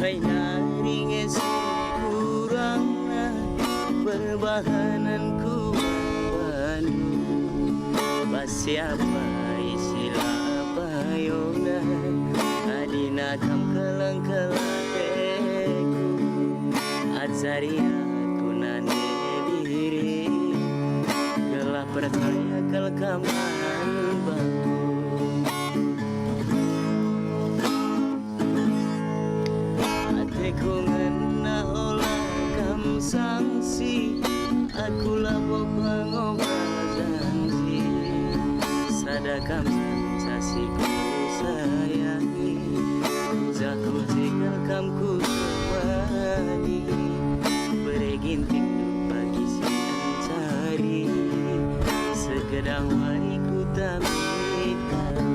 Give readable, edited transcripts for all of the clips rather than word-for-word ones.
Hai naring esi kurangna perbahananku Bandung Pasiapa istilah payona adina kam kelengkelateku azaria kunane diri gelah percaya kelkaman bangku Aku ngena olah kam sangsi aku labo pangobah janji sadakam sasiku sayangi jaku tinggal kamku temani bereginting pagi siang cari segedang wariku tamit kami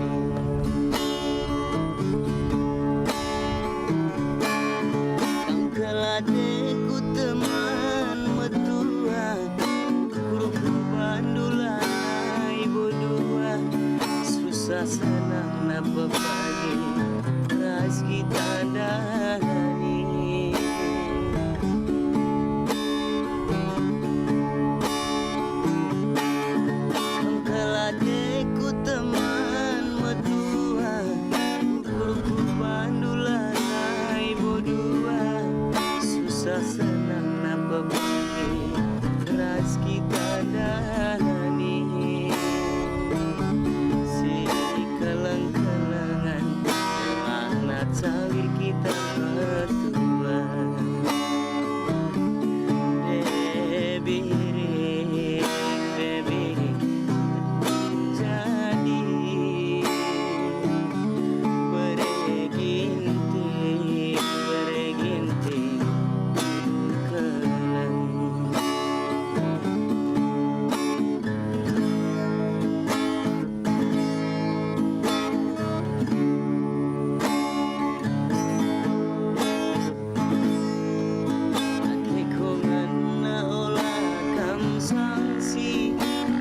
Keladeku teman metua Guruku bandulai bodua Susah senang napa pagi Ras kita dalani Keladeku teman metua Guruku bandulai bodua Susah senang napa bagi ras kita dalani si keleng-kelengan makna cawir kita berdua Debiring jadi bereginting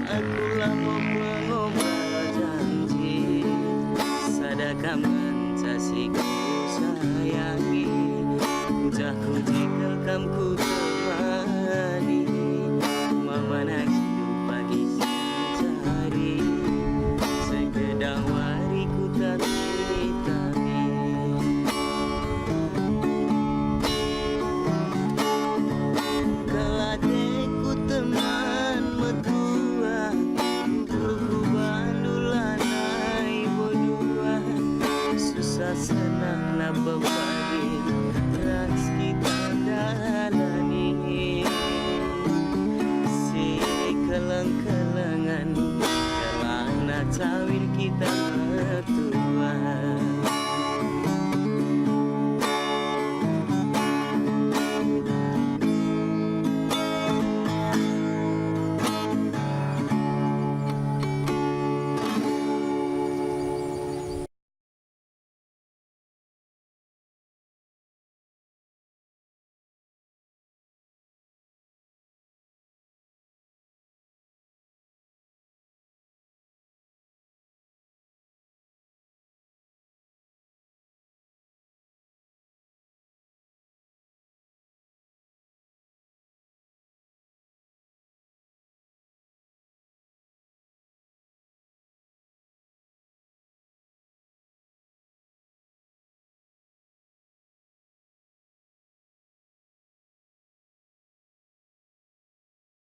Aku lama mengobah janji Sadakaman sasiku sayangi Jaku tinggal kamku temani Mamana hidup pagi siang cari Segedang wariku tami-tami Keladeku teman metua Guruku bandulanai bodua Susah senang napa pagi ras kita dalani Si keleng-kelengan Kelana cawir kita